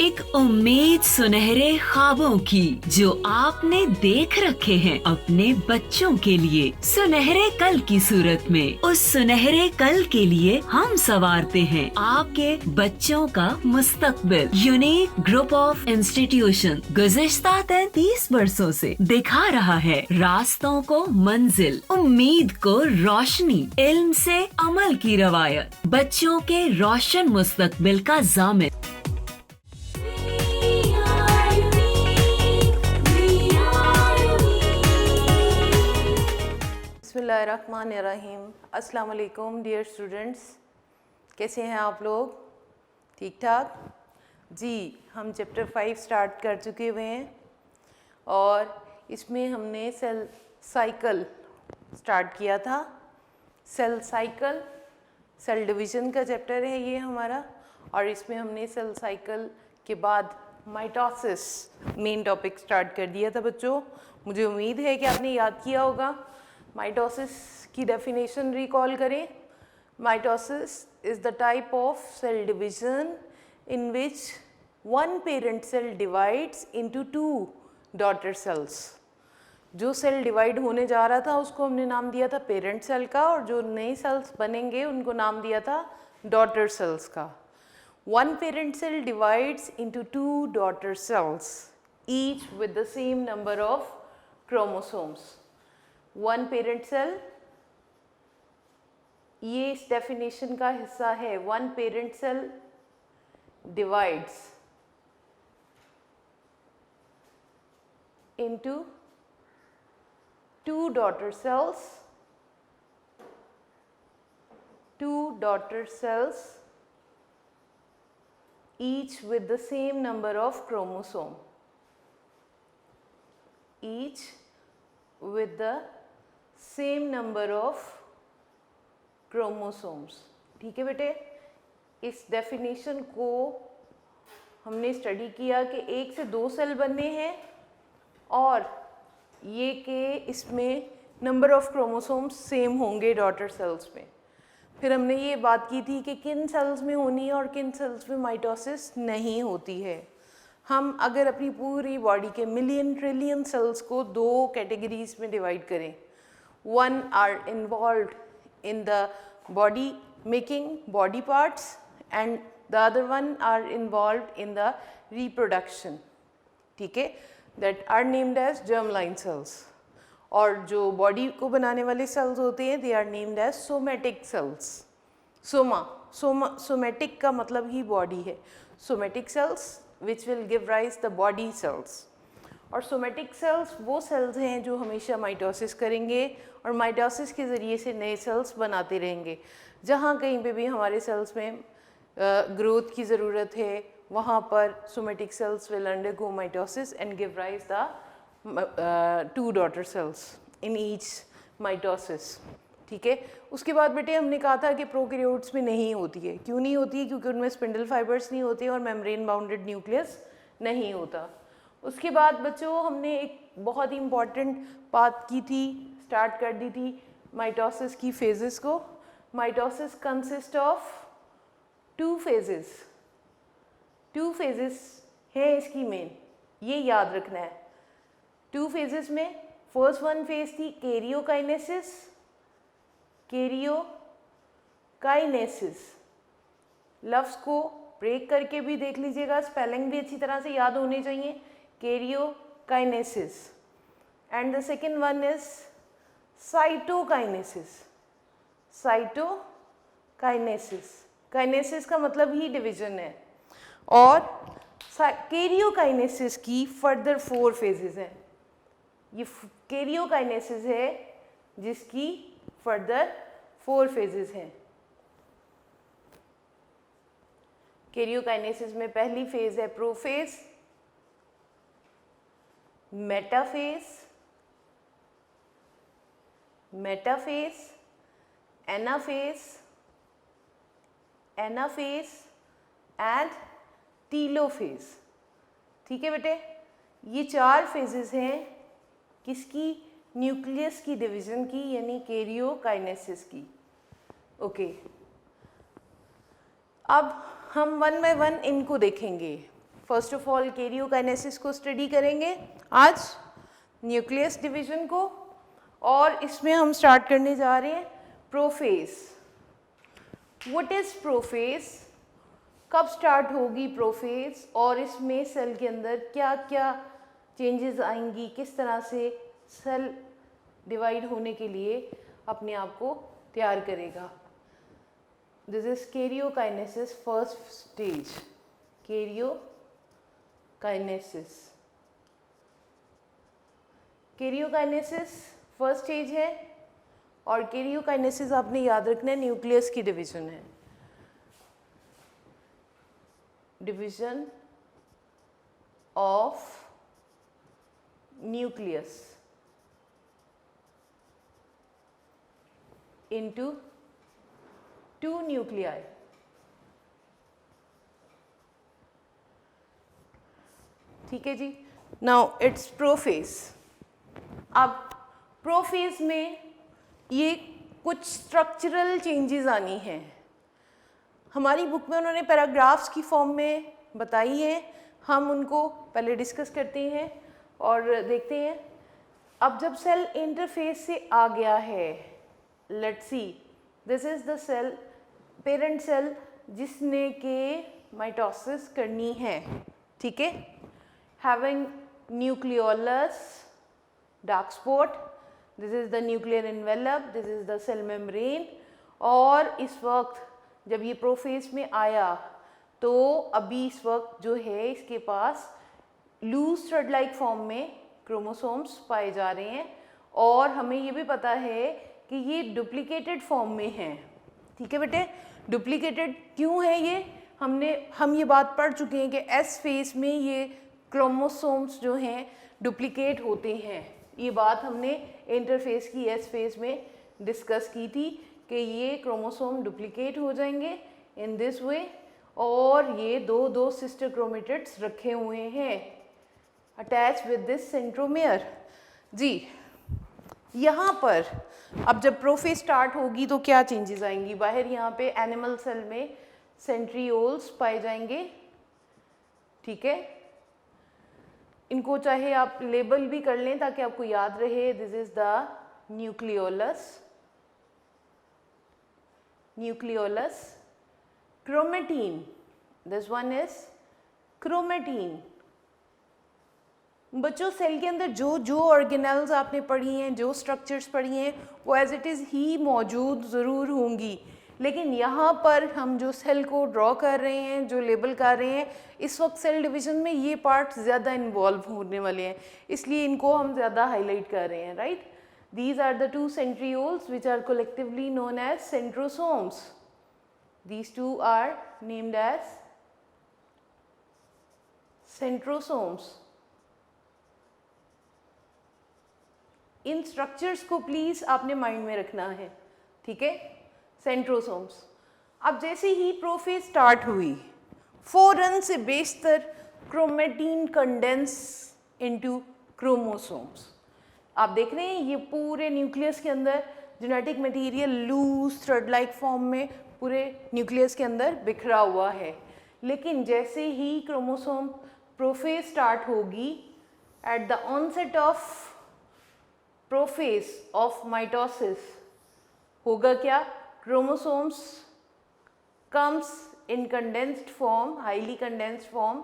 एक उम्मीद सुनहरे ख्वाबों की जो आपने देख रखे हैं अपने बच्चों के लिए, सुनहरे कल की सूरत में। उस सुनहरे कल के लिए हम संवारते हैं आपके बच्चों का मुस्तकबिल। यूनिक ग्रुप ऑफ इंस्टीट्यूशन गुज़िश्ता 33 वर्षों से दिखा रहा है रास्तों को मंजिल, उम्मीद को रोशनी, इल्म से अमल की रवायत, बच्चों के रोशन मुस्तकबिल का जामिन। बिस्मिल्लाहिर्रहमानिर्रहीम। अस्सलाम वालेकुम डियर स्टूडेंट्स, कैसे हैं आप लोग? ठीक ठाक जी। हम चैप्टर 5 स्टार्ट कर चुके हुए हैं और इसमें हमने सेल साइकिल स्टार्ट किया था। सेल साइकिल सेल डिवीज़न का चैप्टर है ये हमारा, और इसमें हमने सेल साइकिल के बाद माइटोसिस मेन टॉपिक स्टार्ट कर दिया था बच्चों। मुझे उम्मीद है कि आपने याद किया होगा। माइटोसिस की डेफिनेशन रिकॉल करें। Mitosis is the type of cell division in which one parent cell divides into two daughter cells. जो सेल डिवाइड होने जा रहा था उसको हमने नाम दिया था पेरेंट सेल का, और जो नए सेल्स बनेंगे उनको नाम दिया था डॉटर सेल्स का। One parent cell divides into two daughter cells each with the same number of chromosomes. One parent cell ये इस डेफिनेशन का हिस्सा है। One parent cell divides into two daughter cells each with the same number of chromosome, each with the same number of chromosomes। ठीक है बेटे, इस definition को हमने स्टडी किया कि एक से दो सेल बनने हैं और ये कि इसमें नंबर ऑफ़ क्रोमोसोम्स सेम होंगे डॉटर सेल्स में। फिर हमने ये बात की थी कि किन सेल्स में होनी है और किन सेल्स में माइटोसिस नहीं होती है। हम अगर अपनी पूरी बॉडी के मिलियन ट्रिलियन सेल्स को दो कैटेगरीज में डिवाइड करें, one are involved in the body making body parts and the other one are involved in the reproduction, ठीक है, that are named as germline cells। और जो बॉडी को बनाने वाले सेल्स होते हैं they are named as somatic cells। Somatic का मतलब ही बॉडी है। somatic cells which will give rise the body cells। और सोमेटिक सेल्स वो सेल्स हैं जो हमेशा माइटोसिस करेंगे और माइटोसिस के ज़रिए से नए सेल्स बनाते रहेंगे। जहाँ कहीं पे भी हमारे सेल्स में ग्रोथ की ज़रूरत है वहाँ पर somatic cells will undergo mitosis and give rise the two daughter sales in each mitosis, ठीक है। उसके बाद बेटे हमने कहा था कि प्रोकैरियोट्स में नहीं होती है। क्यों नहीं होती है? क्योंकि उनमें स्पिंडल फाइबर्स नहीं होते और मेम्ब्रेन बाउंडेड न्यूक्लियस नहीं होता। उसके बाद बच्चों हमने एक बहुत ही इम्पॉर्टेंट बात की थी, स्टार्ट कर दी थी माइटोसिस की फेजेस को। Mitosis consist of two phases. Two phases है इसकी मेन, ये याद रखना है। टू फेजेस में फर्स्ट वन फेज थी कैरियोकाइनेसिस। लफ्ज़ को ब्रेक करके भी देख लीजिएगा, स्पेलिंग भी अच्छी तरह से याद होने चाहिए। Karyokinesis and the second one is cytokinesis. Kinesis का मतलब ही डिवीजन है। और कैरियोकाइनेसिस की फर्दर 4 फेजेस हैं। ये कैरियोकाइनेसिस है जिसकी फर्दर 4 फेजेस हैं। कैरियोकाइनेसिस में पहली फेज है prophase, metaphase, anaphase and telophase, ठीक है बेटे। ये 4 फेजेस हैं किसकी? न्यूक्लियस की डिवीज़न की, यानी कैरियोकाइनेसिस की। ओके, अब हम वन बाय वन इनको देखेंगे। फर्स्ट ऑफ ऑल कैरियोकाइनेसिस को स्टडी करेंगे आज, न्यूक्लियस डिवीजन को, और इसमें हम स्टार्ट करने जा रहे हैं प्रोफेज। व्हाट इज प्रोफेज, कब स्टार्ट होगी प्रोफेज, और इसमें सेल के अंदर क्या क्या चेंजेस आएंगी, किस तरह से सेल डिवाइड होने के लिए अपने आप को तैयार करेगा। This is karyokinesis first stage, karyokinesis. Karyokinesis first stage है, और कैरियोकाइनेसिस आपने याद रखना है न्यूक्लियस की डिवीजन है, division of nucleus into two nuclei। ठीक है जी। Now it's prophase. अब प्रोफेज में ये कुछ स्ट्रक्चरल चेंजेस आनी हैं। हमारी बुक में उन्होंने पैराग्राफ्स की फॉर्म में बताई है, हम उनको पहले डिस्कस करते हैं और देखते हैं। अब जब सेल इंटरफेस से आ गया है, let's see, this is the cell, parent cell जिसने के माइटोसिस करनी है, ठीक है, having nucleolus, dark spot, this is the nuclear envelope, this is the cell membrane. और इस वक्त जब ये प्रोफेज में आया तो अभी इस वक्त जो है इसके पास लूज थ्रेड लाइक फॉर्म में क्रोमोसोम्स पाए जा रहे हैं, और हमें ये भी पता है कि ये डुप्लीकेटेड फॉर्म में हैं। ठीक है बेटे, डुप्लीकेटेड क्यों है ये, हम ये बात पढ़ चुके हैं कि एस फेज में ये क्रोमोसोम्स जो हैं डुप्लीकेट होते हैं। ये बात हमने इंटरफेस की एस फेज में डिस्कस की थी कि ये क्रोमोसोम डुप्लीकेट हो जाएंगे इन दिस वे, और ये दो सिस्टर क्रोमेटिड्स रखे हुए हैं अटैच विद दिस सेंट्रोमियर जी। यहाँ पर अब जब प्रोफेज स्टार्ट होगी तो क्या चेंजेस आएंगी, बाहर यहाँ पे एनिमल सेल में सेंट्रियोल्स पाए जाएंगे, ठीक है। इनको चाहे आप लेबल भी कर लें ताकि आपको याद रहे, this is the nucleolus, chromatin, this one is chromatin. बच्चों सेल के अंदर जो ऑर्गेनेल्स आपने पढ़ी हैं, जो स्ट्रक्चर्स पढ़ी हैं, वो एज इट इज़ ही मौजूद ज़रूर होंगी, लेकिन यहाँ पर हम जो सेल को ड्रॉ कर रहे हैं, जो लेबल कर रहे हैं, इस वक्त सेल डिवीज़न में ये पार्ट ज़्यादा इन्वॉल्व होने वाले हैं, इसलिए इनको हम ज़्यादा हाईलाइट कर रहे हैं, right. These are the two centrioles which are collectively known as centrosomes. These two are named as centrosomes. इन स्ट्रक्चर्स को प्लीज आपने माइंड में रखना है, ठीक है, सेंट्रोसोम्स। अब जैसे ही प्रोफेज स्टार्ट हुई, फौरन से बेशतर क्रोमेटीन कंडेंस इनटू क्रोमोसोम्स। आप देख रहे हैं ये पूरे न्यूक्लियस के अंदर genetic material loose thread like form में पूरे न्यूक्लियस के अंदर बिखरा हुआ है, लेकिन जैसे ही क्रोमोसोम प्रोफेज स्टार्ट होगी, at the onset of prophase of mitosis होगा क्या, chromosomes comes in condensed form, highly condensed form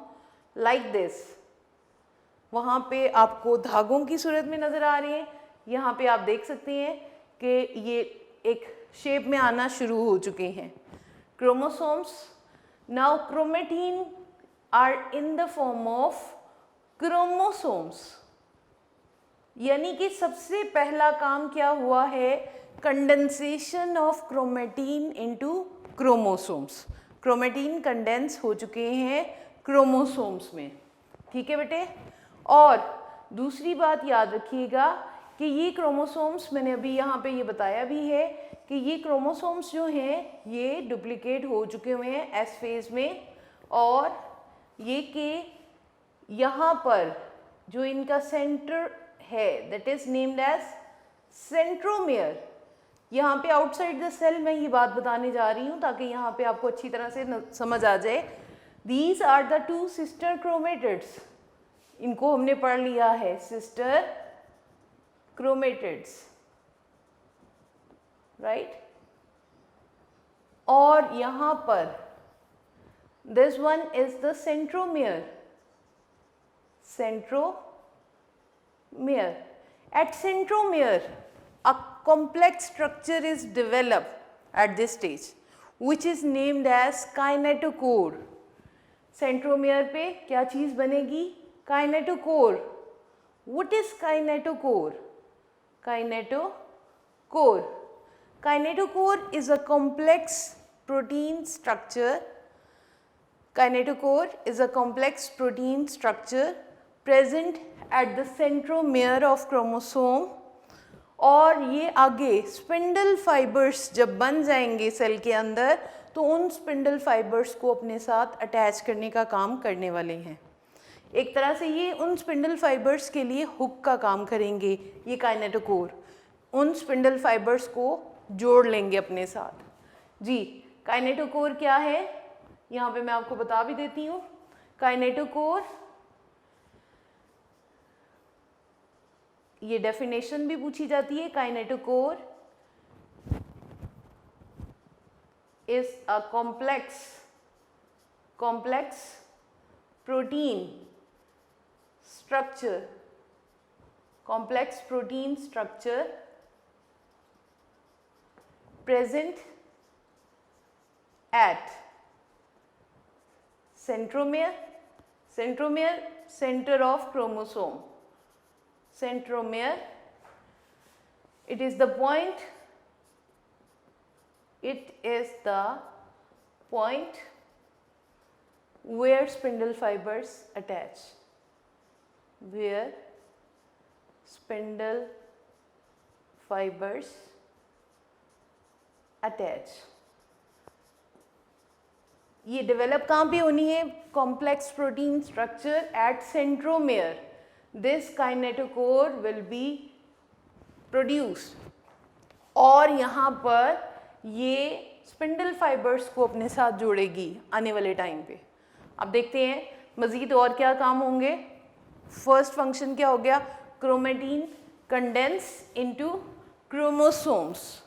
like this. वहाँ पे आपको धागों की सूरत में नज़र आ रही है, यहाँ पे आप देख सकते हैं कि ये एक शेप में आना शुरू हो चुके हैं chromosomes. Now chromatin are in the form of chromosomes, यानी कि सबसे पहला काम क्या हुआ है, condensation of chromatin into chromosomes. Chromatin condense हो चुके हैं क्रोमोसोम्स में, ठीक है बेटे। और दूसरी बात याद रखिएगा कि ये क्रोमोसोम्स, मैंने अभी यहाँ पे ये बताया भी है कि ये क्रोमोसोम्स जो हैं ये डुप्लीकेट हो चुके हुए हैं एस फेज में, और ये कि यहाँ पर जो इनका सेंटर है that is named as centromere. यहाँ पे आउटसाइड द सेल मैं ये बात बताने जा रही हूँ ताकि यहाँ पे आपको अच्छी तरह से समझ आ जाए। These are the two sister chromatids. इनको हमने पढ़ लिया है, sister chromatids, right? और यहाँ पर this one is the centromere. Centromere. At centromere, a complex structure is developed at this stage, which is named as kinetochore. Centromere पे क्या चीज़ बनेगी? Kinetochore. What is kinetochore? Kinetochore. Kinetochore is a complex protein structure. Kinetochore is a complex protein structure present at the centromere of chromosome. और ये आगे spindle fibres जब बन जाएंगे cell के अंदर तो उन स्पिंडल फाइबर्स को अपने साथ अटैच करने का काम करने वाले हैं। एक तरह से ये उन स्पिंडल फाइबर्स के लिए हुक का काम करेंगे। ये काइनेटोकोर उन स्पिंडल फाइबर्स को जोड़ लेंगे अपने साथ। जी, काइनेटोकोर क्या है यहाँ पे मैं आपको बता भी देती हूँ। काइनेटोकोर, ये डेफिनेशन भी पूछी जाती है। Kinetochore is a complex protein structure, present at centromere, center of chromosome. Centromere, it is the point where spindle fibers attach. Where spindle fibers attach. ये डेवलप कहाँ पे होनी है? Complex protein structure eight centromere. This kinetochore will be produced और यहाँ पर ये spindle fibres को अपने साथ जोड़ेगी आने वाले टाइम पे। अब देखते हैं मज़ीद और क्या काम होंगे। फर्स्ट फंक्शन क्या हो गया? Chromatin condense into chromosomes.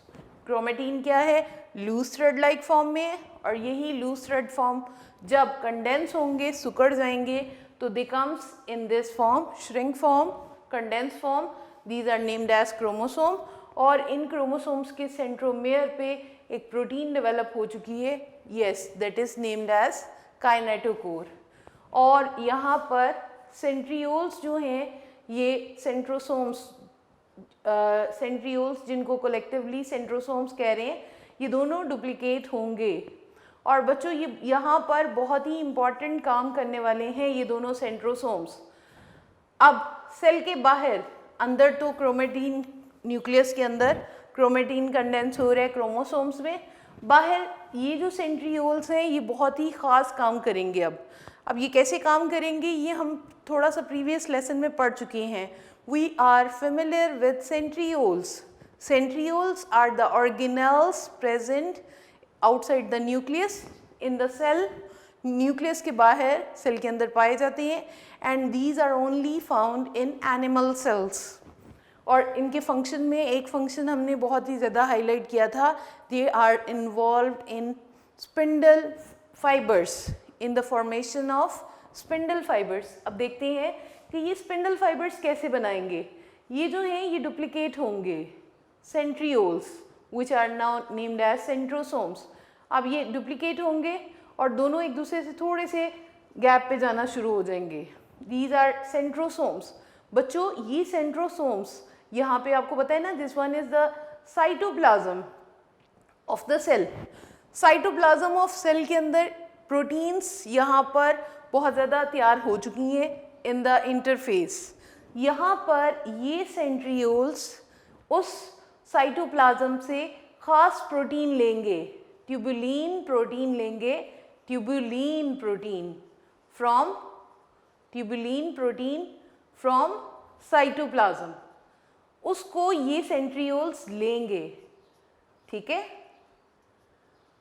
Chromatin क्या है? लूज थ्रेड लाइक फॉर्म में है और यही लूज थ्रेड फॉर्म जब कंडेंस होंगे, सिकुड़ जाएंगे तो they comes in this form, shrink form, condense form. These are named as chromosome. और इन क्रोमोसोम्स के सेंट्रोमेयर पे एक प्रोटीन डेवलप हो चुकी है, yes, that is named as kinetochore. और यहाँ पर सेंट्रियोल्स जो हैं ये सेंट्रोसोम्स, सेंट्रियोल्स जिनको कलेक्टिवली सेंट्रोसोम्स कह रहे हैं, ये दोनों डुप्लीकेट होंगे। और बच्चों ये यहाँ पर बहुत ही इम्पॉर्टेंट काम करने वाले हैं ये दोनों सेंट्रोसोम्स। अब सेल के बाहर, अंदर तो क्रोमेटिन, न्यूक्लियस के अंदर क्रोमेटिन कंडेंस हो रहा है क्रोमोसोम्स में, बाहर ये जो सेंट्रियोल्स हैं ये बहुत ही ख़ास काम करेंगे। अब ये कैसे काम करेंगे ये हम थोड़ा सा प्रीवियस लेसन में पढ़ चुके हैं। We are familiar with centrioles. Centrioles are the organelles present outside the nucleus in the cell. Nucleus के बाहर सेल के अंदर पाए जाते हैं and these are only found in animal cells. और इनके फंक्शन में एक फंक्शन हमने बहुत ही ज़्यादा हाईलाइट किया था, they are involved in spindle fibres, in the formation of spindle fibres. अब देखते हैं कि ये स्पिंडल फाइबर्स कैसे बनाएंगे। ये जो हैं ये डुप्लीकेट होंगे, centrioles which are now named as centrosomes. अब ये डुप्लीकेट होंगे और दोनों एक दूसरे से थोड़े से गैप पे जाना शुरू हो जाएंगे। These are centrosomes. बच्चों ये सेंट्रोसोम्स यहाँ पे आपको पता है ना, this one is the cytoplasm of the cell. Cytoplasm of cell के अंदर प्रोटीन्स यहाँ पर बहुत ज़्यादा तैयार हो चुकी हैं इन द इंटरफेस। यहाँ पर ये सेंट्रियोल्स उस साइटोप्लाज्म से ख़ास प्रोटीन लेंगे, ट्यूबुलिन प्रोटीन लेंगे, ट्यूबुलिन प्रोटीन फ्रॉम साइटोप्लाज्म। उसको ये सेंट्रियोल्स लेंगे, ठीक है।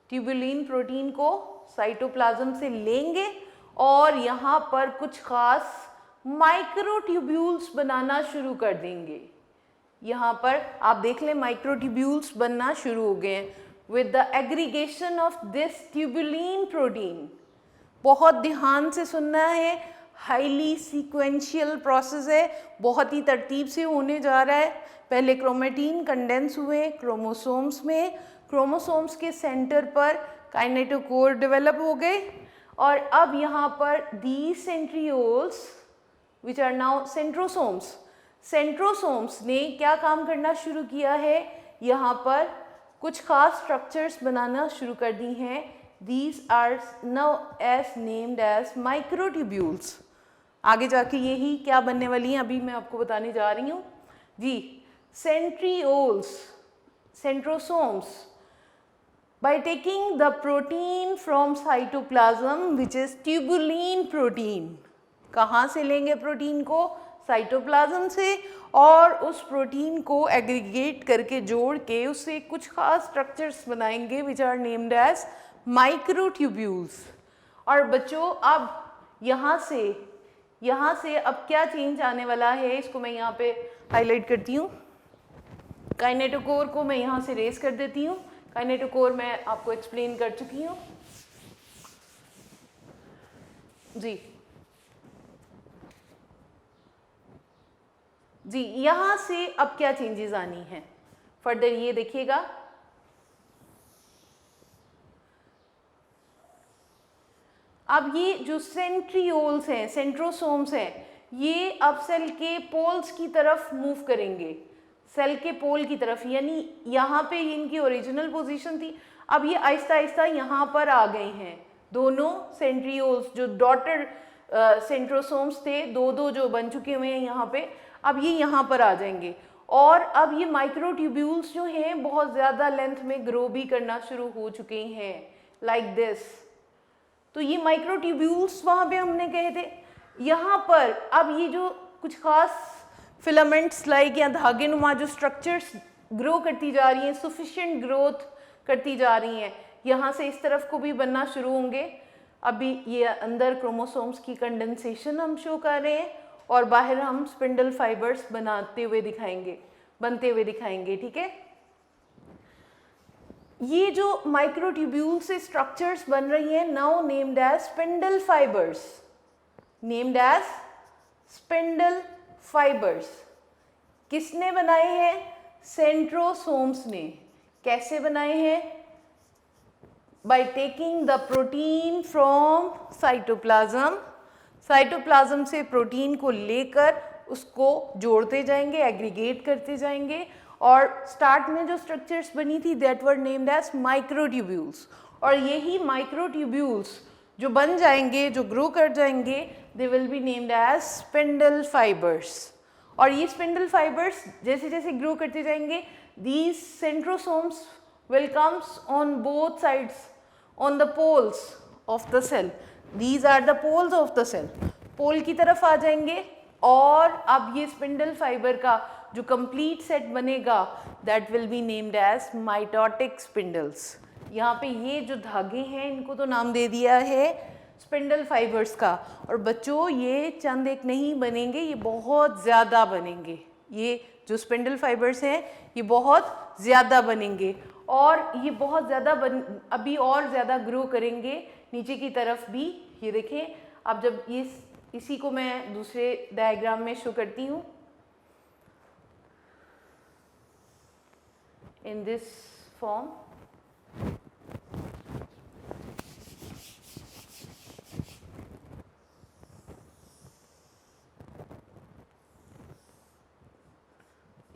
ट्यूबुलिन प्रोटीन को साइटोप्लाज्म से लेंगे और यहाँ पर कुछ खास माइक्रोट्यूब्यूल्स बनाना शुरू कर देंगे। यहाँ पर आप देख लें माइक्रोट्यूब्यूल्स बनना शुरू हो गए हैं with the aggregation of this tubulin protein. बहुत ध्यान से सुनना है, हाईली सीक्वेंशियल प्रोसेस है, बहुत ही तरतीब से होने जा रहा है। पहले क्रोमेटिन कंडेंस हुए क्रोमोसोम्स में, क्रोमोसोम्स के सेंटर पर काइनेटोकोर डेवलप हो गए और अब यहाँ पर the centrioles which are now centrosomes, centrosomes ने क्या काम करना शुरू किया है, यहाँ पर कुछ खास स्ट्रक्चर्स बनाना शुरू कर दी हैं। These are now as named as microtubules। आगे जाके यही क्या बनने वाली हैं अभी मैं आपको बताने जा रही हूँ जी। Centrioles, centrosomes, by taking the protein from cytoplasm which is tubulin protein। कहाँ से लेंगे प्रोटीन को? साइटोप्लाज्म से, और उस प्रोटीन को एग्रीगेट करके जोड़ के उससे कुछ खास स्ट्रक्चर्स बनाएंगे which are named as microtubules. और बच्चों अब यहाँ से अब क्या चेंज आने वाला है, इसको मैं यहाँ पे हाईलाइट करती हूँ। काइनेटोकोर को मैं यहाँ से रेस कर देती हूँ। काइनेटोकोर मैं आपको एक्सप्लेन कर चुकी हूँ जी। यहाँ से अब क्या चेंजेस आनी है फर्दर ये देखिएगा। अब ये जो सेंट्रियोल्स हैं, सेंट्रोसोम्स हैं, ये अब सेल के पोल्स की तरफ मूव करेंगे, सेल के पोल की तरफ, यानी यहाँ पे इनकी ओरिजिनल पोजीशन थी, अब ये आहिस्ता आहिस्ता यहाँ पर आ गए हैं। दोनों सेंट्रियोल्स जो डॉटर सेंट्रोसोम्स थे, दो जो बन चुके हुए हैं यहाँ पे, अब ये यहाँ पर आ जाएंगे और अब ये माइक्रोट्यूब्यूल्स जो हैं बहुत ज़्यादा लेंथ में ग्रो भी करना शुरू हो चुके हैं लाइक दिस। तो ये माइक्रोट्यूब्यूल्स वहाँ पे हमने कहे थे, यहाँ पर अब ये जो कुछ खास फिलामेंट्स लाइक या धागे नुमा जो स्ट्रक्चर्स ग्रो करती जा रही हैं, सफिशिएंट ग्रोथ करती जा रही हैं, यहाँ से इस तरफ को भी बनना शुरू होंगे। अभी ये अंदर क्रोमोसोम्स की कंडेंसेशन हम शो कर रहे हैं और बाहर हम स्पिंडल फाइबर्स बनते हुए दिखाएंगे, ठीक है। ये जो माइक्रोट्यूब्यूल से स्ट्रक्चर्स बन रही हैं now named as spindle fibres, named as spindle fibres. किसने बनाए हैं? सेंट्रोसोम्स ने। कैसे बनाए हैं? By taking the protein from cytoplasm, cytoplasm से प्रोटीन को लेकर उसको जोड़ते जाएंगे, एग्रीगेट करते जाएंगे और स्टार्ट में जो स्ट्रक्चर्स बनी थी that were named as microtubules. और यही माइक्रोट्यूब्यूल्स जो बन जाएंगे, जो ग्रो कर जाएंगे, they will be named as spindle fibres. और ये स्पिंडल फाइबर्स जैसे जैसे ग्रो करते जाएंगे, these centrosomes will comes on both sides on the poles of the cell. These are the poles of the cell. Pole की तरफ आ जाएंगे और अब ये स्पिंडल फाइबर का जो कंप्लीट सेट बनेगा that will be named as mitotic spindles. यहाँ पे ये जो धागे हैं इनको तो नाम दे दिया है स्पिंडल फाइबर्स का। और बच्चों ये चंद एक नहीं बनेंगे, ये बहुत ज़्यादा बनेंगे। ये जो स्पिंडल फाइबर्स हैं ये बहुत ज़्यादा बनेंगे और ये बहुत ज़्यादा अभी और ज़्यादा ग्रो करेंगे नीचे की तरफ भी। ये देखें, अब जब ये इसी को मैं दूसरे डायग्राम में शो करती हूँ इन this form.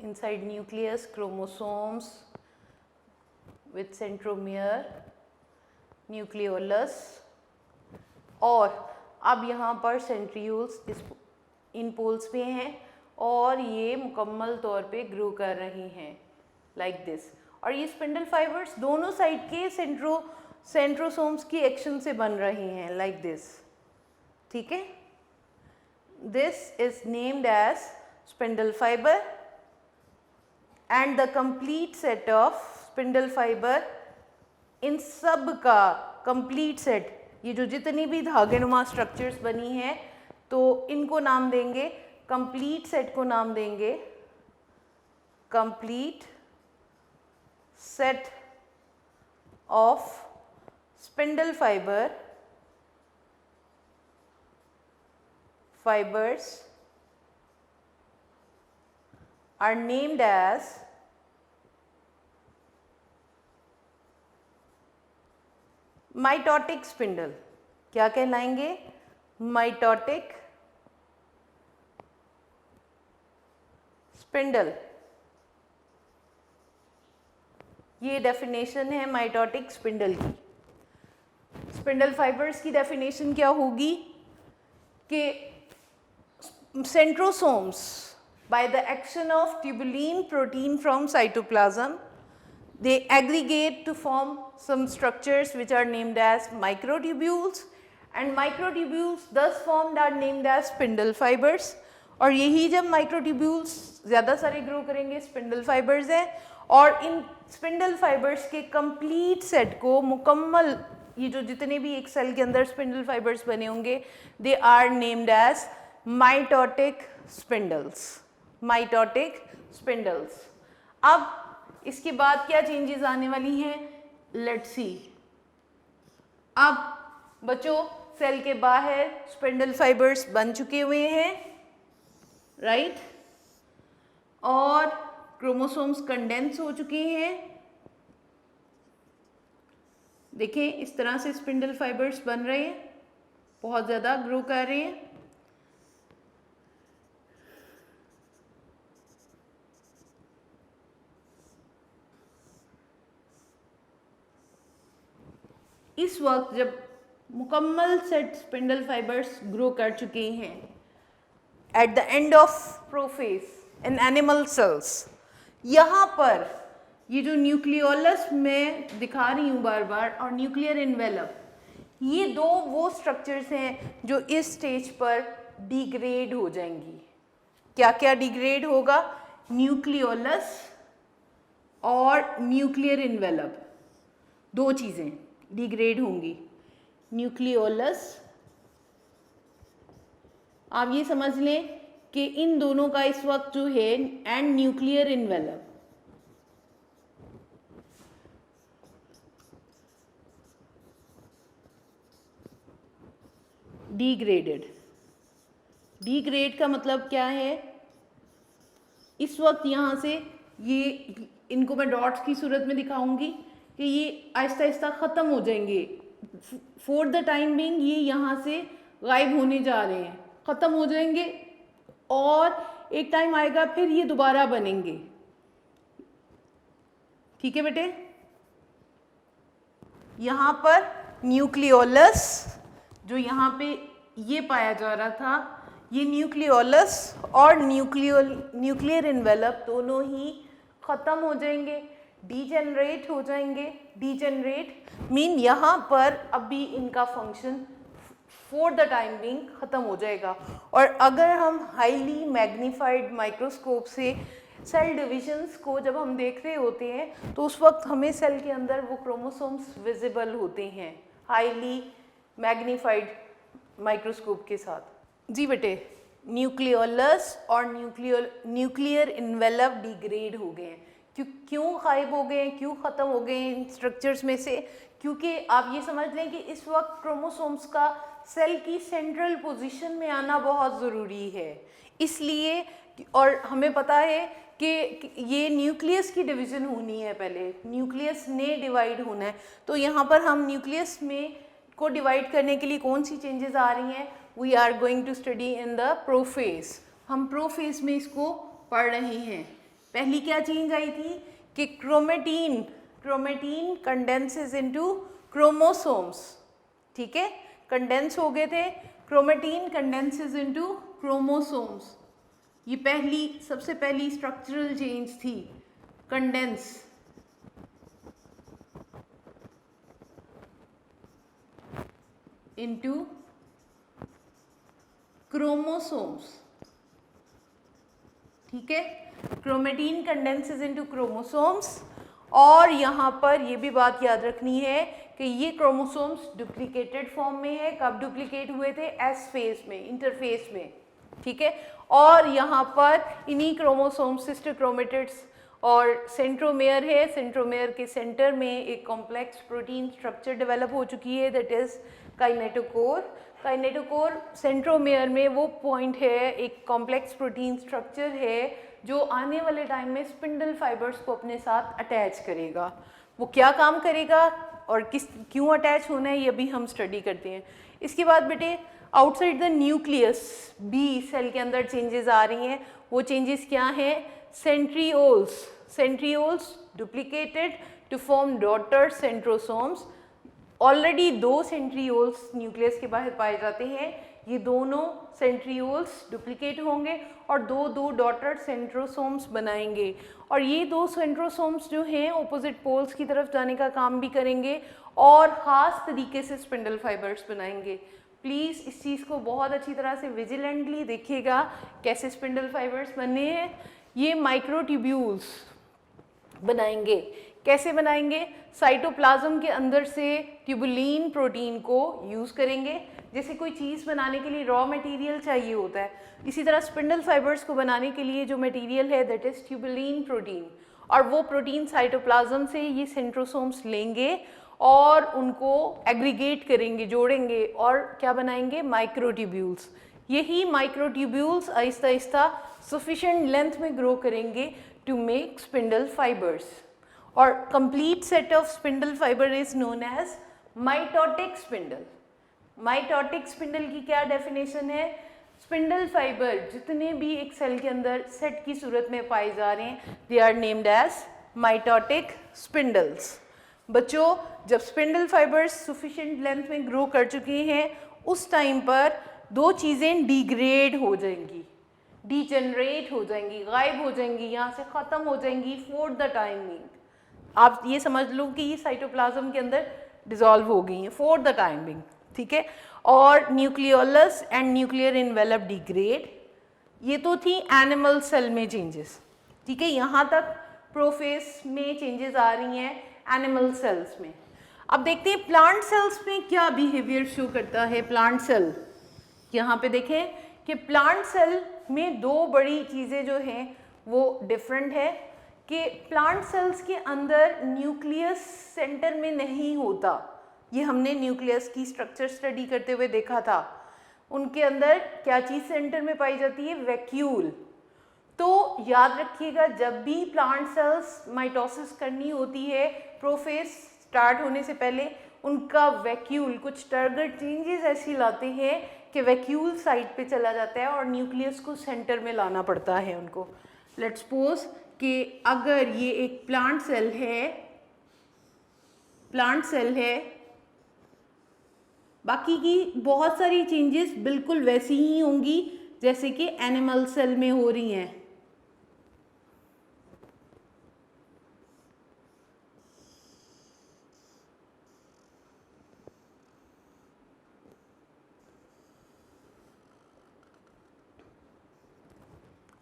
Inside nucleus, chromosomes with centromere, nucleolus, और अब यहाँ पर सेंट्रियोल्स इन पोल्स पे हैं और ये मुकम्मल तौर पे ग्रो कर रही हैं लाइक दिस। और ये स्पिंडल फाइबर्स दोनों साइड के सेंट्रोसोम्स की एक्शन से बन रहे हैं लाइक दिस, ठीक है। This is named as spindle fibre and the complete set of spindle fibre, इन सब का कंप्लीट सेट ये जो जितनी भी धागेनुमा स्ट्रक्चर्स बनी हैं तो इनको नाम देंगे, कंप्लीट सेट को नाम देंगे complete set of spindle fibers are named as mitotic spindle. क्या कहलाएंगे? Mitotic spindle. ये डेफिनेशन है माइटोटिक स्पिंडल की। स्पिंडल फाइबर्स की डेफिनेशन क्या होगी कि centrosomes by the action of tubulin protein from cytoplasm, they aggregate to form some structures which are named as microtubules, and microtubules thus formed are named as spindle fibers। और यही जब microtubules ज़्यादा सारे grow करेंगे spindle fibers हैं, और इन spindle fibers के complete set को मुकम्मल, ये जो जितने भी एक सेल के अंदर spindle fibers बने होंगे, they are named as mitotic spindles. Mitotic spindles. अब इसके बाद क्या चेंजेस आने वाली हैं, लेट्स सी। अब बच्चों सेल के बाहर स्पिंडल फाइबर्स बन चुके हुए हैं, राइट, और क्रोमोसोम्स कंडेंस हो चुके हैं। देखें इस तरह से स्पिंडल फाइबर्स बन रहे हैं, बहुत ज़्यादा ग्रो कर रहे हैं। इस वक्त जब मुकम्मल सेट स्पिंडल फाइबर्स ग्रो कर चुके हैं at the end of prophase in animal sales, यहाँ पर ये जो न्यूक्लियोलस मैं दिखा रही हूँ बार बार और न्यूक्लियर इन्वेलप, ये दो वो स्ट्रक्चर्स हैं जो इस स्टेज पर डिग्रेड हो जाएंगी। क्या क्या डिग्रेड होगा? न्यूक्लियोलस और न्यूक्लियर इन्वेलप, दो चीज़ें डिग्रेड होंगी। न्यूक्लियोलस, आप ये समझ लें कि इन दोनों का इस वक्त जो है, and nuclear envelope, degraded. Degrade का मतलब क्या है? इस वक्त यहाँ से ये, इनको मैं डॉट्स की सूरत में दिखाऊंगी कि ये आहिस्ता आहिस्ता ख़त्म हो जाएंगे। फॉर द टाइम बीइंग ये यहाँ से गायब होने जा रहे हैं, ख़त्म हो जाएंगे, और एक टाइम आएगा फिर ये दोबारा बनेंगे। ठीक है बेटे? यहाँ पर न्यूक्लियोलस जो यहाँ पे ये पाया जा रहा था, ये न्यूक्लियोलस और न्यूक्लियर इन्वेलप दोनों ही ख़त्म हो जाएंगे, डीजेनरेट हो जाएंगे। डीजेनरेट मीन यहाँ पर अभी इनका function for the time being ख़त्म हो जाएगा। और अगर हम हाईली मैग्नीफाइड माइक्रोस्कोप से सेल डिविजन्स को जब हम देख रहे होते हैं तो उस वक्त हमें सेल के अंदर वो क्रोमोसोम्स विजिबल होते हैं हाईली मैग्नीफाइड माइक्रोस्कोप के साथ। जी बेटे, न्यूक्लियोलस और न्यूक्लियर इन्वेलप डिग्रेड हो गए हैं। क्यों गायब हो गए, क्यों ख़त्म हो गए इन स्ट्रक्चर्स में से? क्योंकि आप ये समझ लें कि इस वक्त क्रोमोसोम्स का सेल की सेंट्रल पोजीशन में आना बहुत ज़रूरी है। इसलिए, और हमें पता है कि ये न्यूक्लियस की डिवीज़न होनी है, पहले न्यूक्लियस ने डिवाइड होना है। तो यहाँ पर हम न्यूक्लियस में को डिवाइड करने के लिए कौन सी चेंजेस आ रही हैं? We are going to study in the prophase. हम प्रोफेज में इसको पढ़ रहे हैं। पहली क्या चेंज आई थी कि क्रोमेटीन कंडेंसेस इनटू क्रोमोसोम्स। ठीक है, कंडेंस हो गए थे, क्रोमेटीन कंडेंसेस इनटू क्रोमोसोम्स। ये सबसे पहली स्ट्रक्चरल चेंज थी, कंडेंस। Into chromosomes. ठीक है, क्रोमेटीन कंडेंसेस इनटू क्रोमोसोम्स। और यहाँ पर ये भी बात याद रखनी है कि ये क्रोमोसोम्स डुप्लीकेटेड फॉर्म में है। कब डुप्लीकेट हुए थे? एस फेज में, इंटरफेस में, ठीक है। और यहाँ पर इन्हीं क्रोमोसोम्स, सिस्टर क्रोमेटिड्स और सेंट्रोमेयर है, सेंट्रोमेयर के सेंटर में एक कॉम्प्लेक्स प्रोटीन स्ट्रक्चर डेवलप हो चुकी है, that is kinetochore. Kinetochore centromere में वो पॉइंट है, एक कॉम्प्लेक्स प्रोटीन स्ट्रक्चर है जो आने वाले टाइम में स्पिंडल फाइबर्स को अपने साथ अटैच करेगा। वो क्या काम करेगा और क्यों अटैच होना है, ये भी हम स्टडी करते हैं। इसके बाद बेटे outside the nucleus be cell के अंदर चेंजेस आ रही हैं। वो चेंजेस क्या हैं? Centrioles, centrioles duplicated to form daughter centrosomes. Already 2 centrioles nucleus के बाहर पाए जाते हैं, ये दोनों सेंट्रियोल्स डुप्लीकेट होंगे और 2 डॉटर सेंट्रोसोम्स बनाएंगे। और ये 2 सेंट्रोसोम्स जो हैं ऑपोजिट पोल्स की तरफ जाने का काम भी करेंगे और ख़ास तरीके से स्पिंडल फाइबर्स बनाएंगे। प्लीज़ इस चीज़ को बहुत अच्छी तरह से विजिलेंटली देखिएगा कैसे स्पिंडल फाइबर्स बनने हैं। ये माइक्रोट्यूब्यूल्स बनाएंगे। कैसे बनाएंगे? साइटोप्लाज्म के अंदर से ट्यूबुलिन प्रोटीन को यूज़ करेंगे। जैसे कोई चीज़ बनाने के लिए रॉ मटेरियल चाहिए होता है, इसी तरह स्पिंडल फाइबर्स को बनाने के लिए जो मटेरियल है दैट इज़ ट्यूबुलिन प्रोटीन, और वो प्रोटीन साइटोप्लाज्म से ये सेंट्रोसोम्स लेंगे और उनको एग्रीगेट करेंगे, जोड़ेंगे और क्या बनाएंगे? माइक्रोट्यूब्यूल्स। यही माइक्रोट्यूब्यूल्स आहिस्ता आहिस्ता सफिशिएंट लेंथ में ग्रो करेंगे टू मेक स्पिंडल फाइबर्स। और complete set of spindle fibre is known as mitotic spindle. Mitotic spindle की क्या डेफिनेशन है? स्पिंडल फाइबर जितने भी एक सेल के अंदर सेट की सूरत में पाए जा रहे हैं, they are named as mitotic spindles. बच्चों, जब स्पिंडल फाइबर्स सफिशिएंट लेंथ में ग्रो कर चुके हैं, उस टाइम पर 2 चीज़ें डिग्रेड हो जाएंगी, डिजेनरेट हो जाएंगी, गायब हो जाएंगी, यहाँ से ख़त्म हो जाएंगी फॉर द टाइमिंग। आप ये समझ लो कि ये साइटोप्लाज्म के अंदर डिसॉल्व हो गई हैं फॉर द टाइमिंग, ठीक है। और nucleolus and nuclear envelope degrade, ये तो थी एनिमल सेल में चेंजेस, ठीक है। यहाँ तक प्रोफेस में चेंजेस आ रही हैं एनिमल सेल्स में। अब देखते हैं प्लांट सेल्स में क्या बिहेवियर शो करता है प्लांट सेल। यहाँ पे देखें कि प्लांट सेल में 2 बड़ी चीज़ें जो हैं वो डिफरेंट है कि प्लांट सेल्स के अंदर न्यूक्लियस सेंटर में नहीं होता। ये हमने न्यूक्लियस की स्ट्रक्चर स्टडी करते हुए देखा था। उनके अंदर क्या चीज़ सेंटर में पाई जाती है? वैक्यूल। तो याद रखिएगा, जब भी प्लांट सेल्स माइटोसिस करनी होती है, प्रोफेस स्टार्ट होने से पहले, उनका वैक्यूल कुछ टारगेट चेंजेस ऐसी लाते हैं कि वैक्यूल साइड पे चला जाता है और न्यूक्लियस को सेंटर में लाना पड़ता है उनको। लेट्स सपोज कि अगर ये एक प्लांट सेल है, बाकी की बहुत सारी चेंजेस बिल्कुल वैसी ही होंगी जैसे कि एनिमल सेल में हो रही हैं।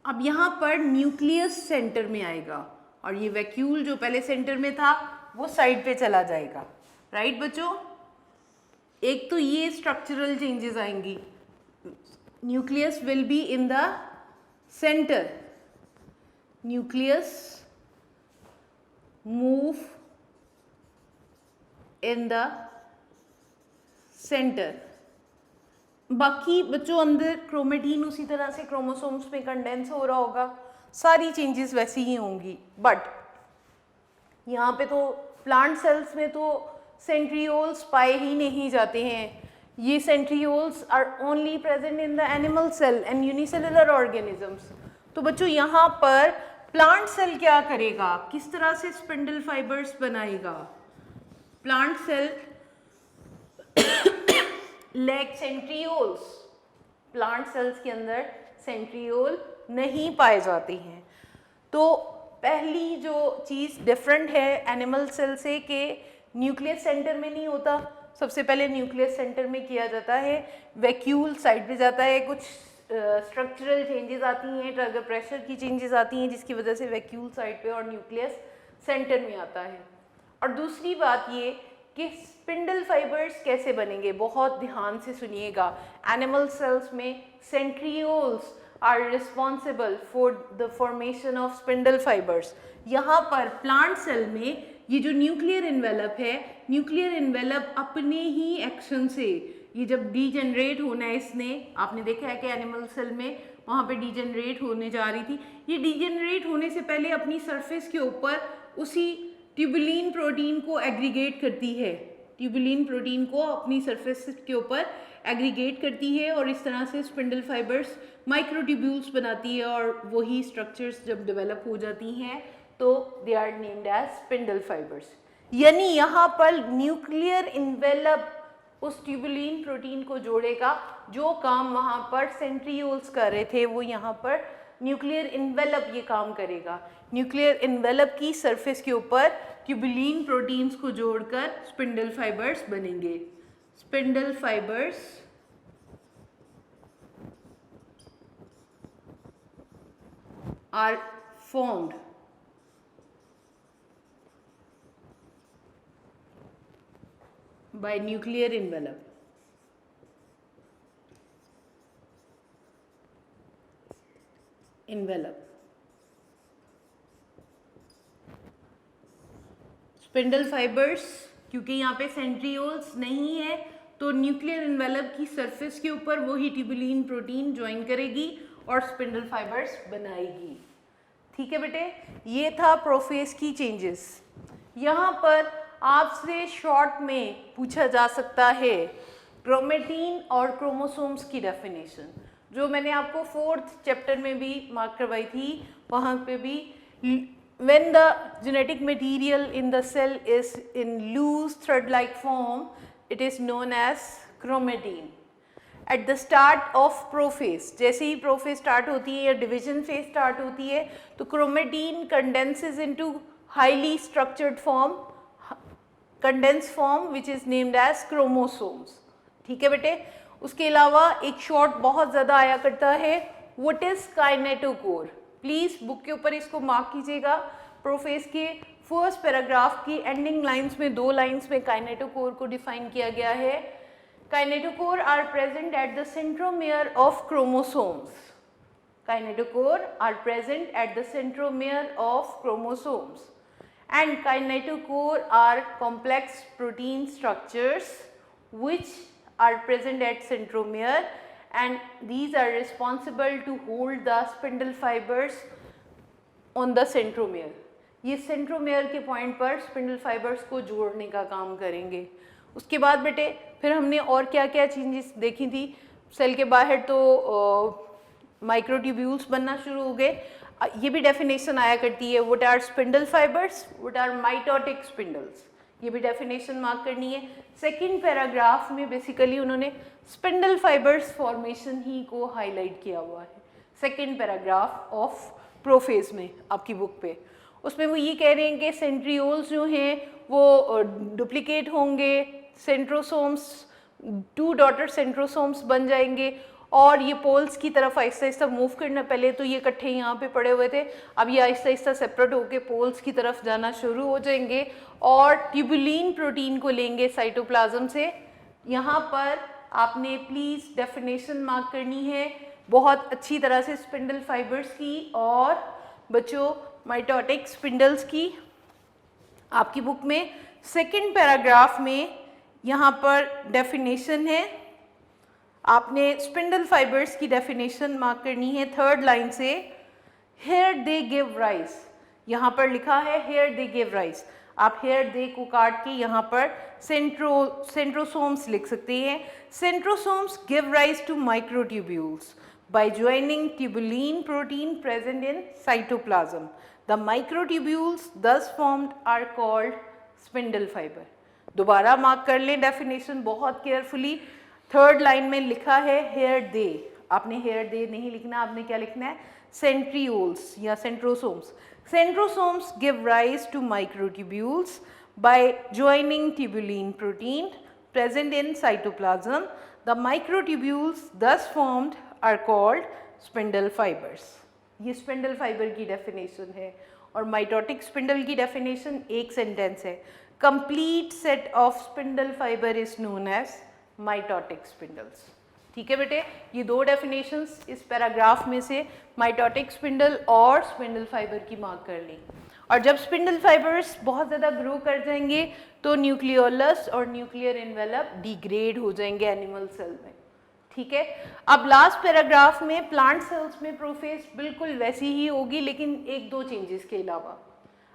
अब यहाँ पर न्यूक्लियस सेंटर में आएगा और ये वैक्यूल जो पहले सेंटर में था वो साइड पे चला जाएगा, राइट बच्चों। एक तो ये स्ट्रक्चरल चेंजेस आएंगी, nucleus will be in the centre, nucleus move in the centre. बाकी बच्चों अंदर क्रोमेटिन उसी तरह से क्रोमोसोम्स में कंडेंस हो रहा होगा, सारी चेंजेस वैसी ही होंगी। बट यहाँ पे तो प्लांट सेल्स में तो सेंट्रियोल्स पाए ही नहीं जाते हैं। ये centrioles are only present in the animal cell and unicellular organisms. तो बच्चों यहाँ पर प्लांट सेल क्या करेगा, किस तरह से स्पिंडल फाइबर्स बनाएगा? Plant cell lack centrioles, plant cells के अंदर सेंट्रियोल नहीं पाए जाते हैं। तो पहली जो चीज़ डिफरेंट है एनिमल सेल से कि न्यूक्लियस सेंटर में नहीं होता। सबसे पहले न्यूक्लियस सेंटर में किया जाता है, वैक्यूल साइड पे जाता है, कुछ स्ट्रक्चरल चेंजेस आती हैं, ट्रैगर प्रेशर की चेंजेस आती हैं जिसकी वजह से वैक्यूल साइड पे और न्यूक्लियस सेंटर में आता है। और दूसरी बात ये कि स्पिंडल फाइबर्स कैसे बनेंगे, बहुत ध्यान से सुनिएगा। एनिमल सेल्स में centrioles are responsible for the formation of spindle fibres. यहाँ पर प्लांट सेल में ये जो न्यूक्लियर इन्वेलप है, न्यूक्लियर इन्वेलप अपने ही एक्शन से, ये जब डीजेनरेट होना है, इसने आपने देखा है कि एनिमल सेल में वहाँ पे डीजेनरेट होने जा रही थी, ये डीजेनरेट होने से पहले अपनी सरफेस के ऊपर उसी ट्यूबुलिन प्रोटीन को एग्रीगेट करती है, ट्यूबुलिन प्रोटीन को अपनी सरफेस के ऊपर एग्रीगेट करती है और इस तरह से स्पिंडल फाइबर्स माइक्रोट्यूब्यूल्स बनाती है और वही स्ट्रक्चर्स जब डेवलप हो जाती हैं तो they are named as spindle fibres. यानी यहाँ पर न्यूक्लियर इन्वेलप उस ट्यूबुलिन प्रोटीन को जोड़ेगा, जो काम वहाँ पर सेंट्रियोल्स कर रहे थे वो यहाँ पर न्यूक्लियर इन्वेलप ये काम करेगा। न्यूक्लियर इन्वेलप की सरफेस के ऊपर ट्यूबुलिन प्रोटीन्स को जोड़कर स्पिंडल फाइबर्स बनेंगे। Spindle fibres are formed by nuclear envelope. Spindle fibres क्योंकि यहाँ पे सेंट्रियोल्स नहीं है तो न्यूक्लियर इन्वेलप की सरफेस के ऊपर वही ट्यूबुलिन प्रोटीन ज्वाइन करेगी और स्पिंडल फाइबर्स बनाएगी। ठीक है बेटे, ये था प्रोफेज की चेंजेस। यहाँ पर आपसे शॉर्ट में पूछा जा सकता है क्रोमेटिन और क्रोमोसोम्स की डेफिनेशन, जो मैंने आपको 4th चैप्टर में भी मार्क करवाई थी। वहाँ पे भी when the genetic material in the cell is in loose thread-like form, it is known as chromatin. At the start of prophase, जैसे ही प्रोफेज स्टार्ट होती है या डिविजन फेज स्टार्ट होती है तो chromatin condenses into highly structured form, condense form which is named as chromosomes. ठीक है बेटे, उसके अलावा एक शॉर्ट बहुत ज़्यादा आया करता है, what is kinetochore. Please book के ऊपर इसको मार्क कीजिएगा। प्रोफेज के फर्स्ट पैराग्राफ की एंडिंग लाइंस में 2 लाइंस में काइनेटोकोर को डिफाइन किया गया है। Kinetochore are present at the centromere of chromosomes. Kinetochore are present at the centromere of chromosomes and kinetochore are complex protein structures which are present at centromere and these are responsible to hold the spindle fibers on the centromere. ये centromere के point पर spindle fibres को जोड़ने का काम करेंगे। उसके बाद बेटे फिर हमने और क्या क्या चेंजेस देखी थी। सेल के बाहर तो माइक्रोट्यूब्यूल्स बनना शुरू हो गए। ये भी डेफिनेशन आया करती है, what are spindle fibres, what are mitotic spindles, ये भी डेफिनेशन मार्क करनी है। सेकंड पैराग्राफ में बेसिकली उन्होंने स्पिंडल फाइबर्स फॉर्मेशन ही को हाईलाइट किया हुआ है, सेकंड पैराग्राफ ऑफ प्रोफेज में आपकी बुक पे। उसमें वो ये कह रहे हैं कि सेंट्रियोल्स जो हैं वो डुप्लीकेट होंगे, सेंट्रोसोम्स 2 डॉटर सेंट्रोसोम्स बन जाएंगे और ये पोल्स की तरफ आहिस्ता आहिस्ता मूव करना। पहले तो ये इकट्ठे यहाँ पे पड़े हुए थे, अब ये आहिस्ता आहिस्ता सेपरेट होकर पोल्स की तरफ जाना शुरू हो जाएंगे और ट्यूबुलिन प्रोटीन को लेंगे साइटोप्लाज्म से। यहाँ पर आपने प्लीज़ डेफिनेशन मार्क करनी है बहुत अच्छी तरह से स्पिंडल फाइबर्स की और बच्चों माइटोटिक स्पिंडल्स की। आपकी बुक में सेकेंड पैराग्राफ में यहाँ पर डेफिनेशन है, आपने स्पिंडल फाइबर्स की डेफिनेशन मार्क करनी है 3rd लाइन से। हेयर दे गिव राइज, यहाँ पर लिखा है हेयर दे गिव राइज, आप हेयर दे को काट के यहाँ पर सेंट्रोसोम्स लिख सकते हैं। Centrosomes give rise to microtubules by joining tubulin protein present in cytoplasm. The microtubules thus formed are called spindle fibre. दोबारा मार्क कर लें डेफिनेशन बहुत केयरफुली। 3rd लाइन में लिखा है हेयर दे, आपने हेयर दे नहीं लिखना, आपने क्या लिखना है सेंट्रियोल्स या centrosomes. Centrosomes give rise to microtubules by joining tubulin protein present in cytoplasm. The microtubules thus formed are called spindle fibres. ये स्पिंडल फाइबर की डेफिनेशन है और माइटोटिक स्पिंडल की डेफिनेशन एक सेंटेंस है। Complete set of spindle fibre is known as mitotic spindles. ठीक है बेटे, ये दो डेफिनेशंस इस पैराग्राफ में से माइटोटिक स्पिंडल और स्पिंडल फाइबर की मार्क कर ली। और जब स्पिंडल फाइबर्स बहुत ज़्यादा ग्रो कर जाएंगे तो न्यूक्लियोलस और न्यूक्लियर एनवेलप डिग्रेड हो जाएंगे एनिमल सेल में। ठीक है, अब लास्ट पैराग्राफ में प्लांट सेल्स में प्रोफेज बिल्कुल वैसी ही होगी, लेकिन एक दो चेंजेस के अलावा।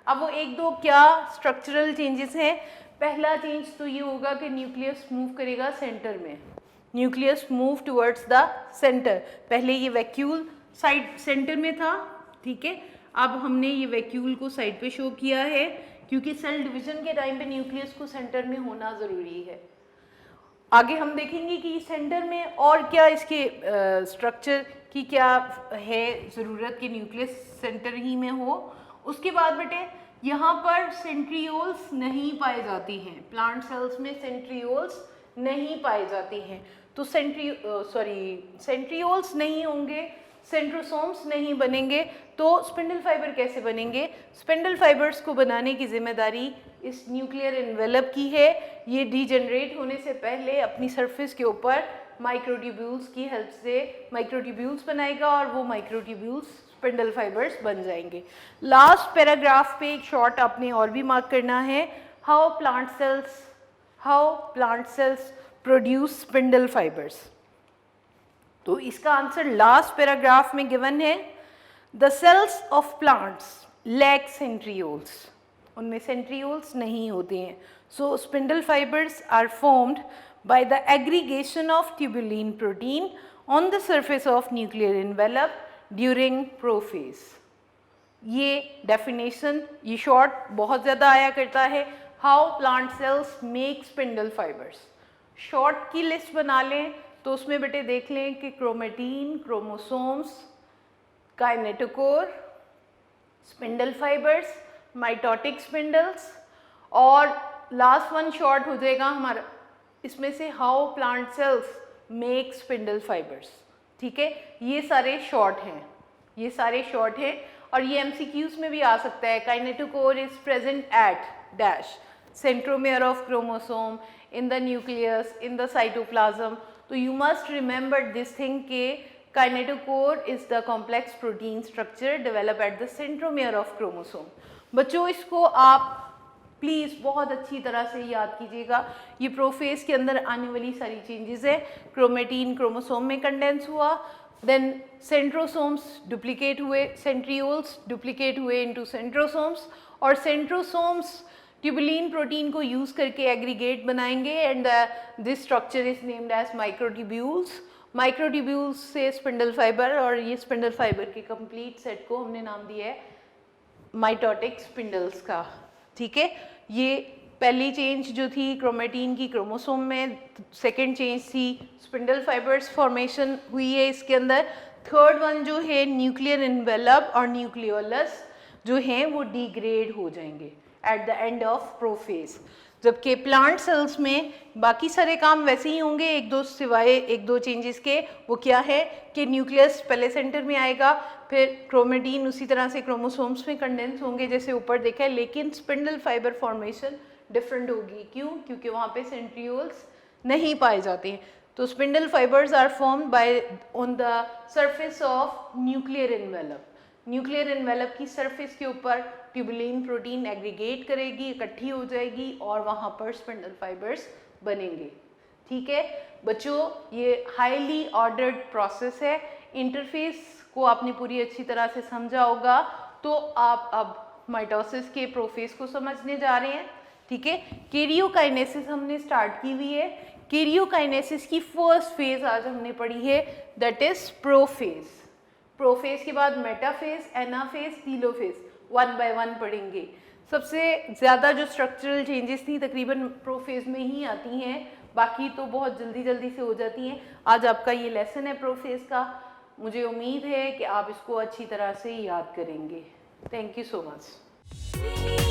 अब वो एक दो क्या स्ट्रक्चरल चेंजेस हैं? पहला चेंज तो ये होगा कि न्यूक्लियस मूव करेगा सेंटर में, nucleus move towards the centre. पहले ये वैक्यूल साइड सेंटर में था, ठीक है, अब हमने ये वैक्यूल को साइड पे शो किया है, क्योंकि सेल डिवीजन के टाइम पे न्यूक्लियस को सेंटर में होना ज़रूरी है। आगे हम देखेंगे कि सेंटर में और क्या इसके स्ट्रक्चर की क्या है ज़रूरत कि न्यूक्लियस सेंटर ही में हो। उसके बाद बेटे यहाँ पर सेंट्रियोल्स नहीं पाए जाती हैं, प्लांट सेल्स में सेंट्रियोल्स नहीं पाए जाती हैं, तो सेंट्रियोल्स नहीं होंगे, सेंट्रोसोम्स नहीं बनेंगे, तो स्पिंडल फाइबर कैसे बनेंगे? स्पिंडल फाइबर्स को बनाने की जिम्मेदारी इस न्यूक्लियर एनवेलप की है। ये डीजनरेट होने से पहले अपनी सरफेस के ऊपर माइक्रोट्यूब्यूल्स की हेल्प से माइक्रोट्यूब्यूल्स बनाएगा और वो माइक्रोट्यूब्यूल्स स्पिंडल फाइबर्स बन जाएंगे। लास्ट पैराग्राफ पे एक शॉर्ट आपने और भी मार्क करना है, how plant cells produce spindle fibres. तो इसका आंसर लास्ट पैराग्राफ में गिवन है, the cells of plants lack centrioles, उनमें सेंट्रियोल्स नहीं होते हैं। So spindle fibres are formed by the aggregation of tubulin protein on the surface of nuclear envelope during prophase. ये definition, ये short बहुत ज़्यादा आया करता है, how plant cells make spindle fibres. Short की लिस्ट बना लें तो उसमें बेटे देख लें कि chromatin, chromosomes, kinetochore, spindle fibres, mitotic spindles, और लास्ट वन शॉर्ट हो जाएगा हमारा इसमें से how plant cells make spindle fibres. ठीक है, ये सारे शॉर्ट हैं, ये सारे शॉर्ट हैं, और ये एमसीक्यूज में भी आ सकता है। Kinetochore is present at dash centromere of chromosome, in the nucleus, in the cytoplasm. तो you must remember this thing के kinetochore is the complex protein structure develop at the centromere of chromosome. बच्चों इसको आप please बहुत अच्छी तरह से याद कीजिएगा। ये प्रोफेज के अंदर आने वाली सारी चेंजेस है। क्रोमेटीन क्रोमोसोम में कंडेंस हुआ, देन सेंट्रोसोम्स डुप्लीकेट हुए, सेंट्रियोल्स डुप्लीकेट हुए इनटू सेंट्रोसोम्स, और सेंट्रोसोम्स ट्यूबुलिन प्रोटीन को यूज़ करके एग्रीगेट बनाएंगे, and this structure is named as microtubules. Microtubules से स्पिंडल फाइबर, और ये स्पिंडल फाइबर के कंप्लीट सेट को हमने नाम दिया है माइटोटिक स्पिंडल्स का। ठीक है, ये पहली चेंज जो थी क्रोमेटीन की क्रोमोसोम में, सेकेंड चेंज थी स्पिंडल फाइबर्स फॉर्मेशन हुई है इसके अंदर। थर्ड वन जो है न्यूक्लियर एनवेलप और न्यूक्लियोलस जो हैं वो डिग्रेड हो जाएंगे at the end of prophase, जबकि प्लांट सेल्स में बाकी सारे काम वैसे ही होंगे, एक दो सिवाय एक दो चेंजेस के। वो क्या है कि न्यूक्लियस पहले सेंटर में आएगा, फिर क्रोमेटीन उसी तरह से क्रोमोसोम्स में कंडेंस होंगे जैसे ऊपर देखा है, लेकिन स्पिंडल फाइबर फॉर्मेशन डिफरेंट होगी। क्यों? क्योंकि वहाँ पे सेंट्रियोल्स नहीं पाए जाते हैं। तो spindle fibres are formed by on the surface of nuclear envelope. Nuclear envelope की सरफेस के ऊपर ट्यूबुलिन प्रोटीन एग्रीगेट करेगी, इकट्ठी हो जाएगी, और वहाँ पर स्पिंडल फाइबर्स बनेंगे। ठीक है बच्चों, ये हाईली ऑर्डर्ड प्रोसेस है। इंटरफेस को आपने पूरी अच्छी तरह से समझा होगा, तो आप अब माइटोसिस के प्रोफेज को समझने जा रहे हैं। ठीक है, कैरियोकाइनेसिस हमने स्टार्ट की हुई है। कैरियोकाइनेसिस की फर्स्ट फेज आज हमने पढ़ी है, दैट इज प्रोफेज। प्रोफेज के बाद metaphase, anaphase, telophase, one by one पढ़ेंगे। सबसे ज़्यादा जो स्ट्रक्चरल चेंजेस थी तकरीबन प्रोफेज में ही आती हैं, बाकी तो बहुत जल्दी जल्दी से हो जाती हैं। आज आपका ये लेसन है प्रोफेज का, मुझे उम्मीद है कि आप इसको अच्छी तरह से याद करेंगे। Thank you so much.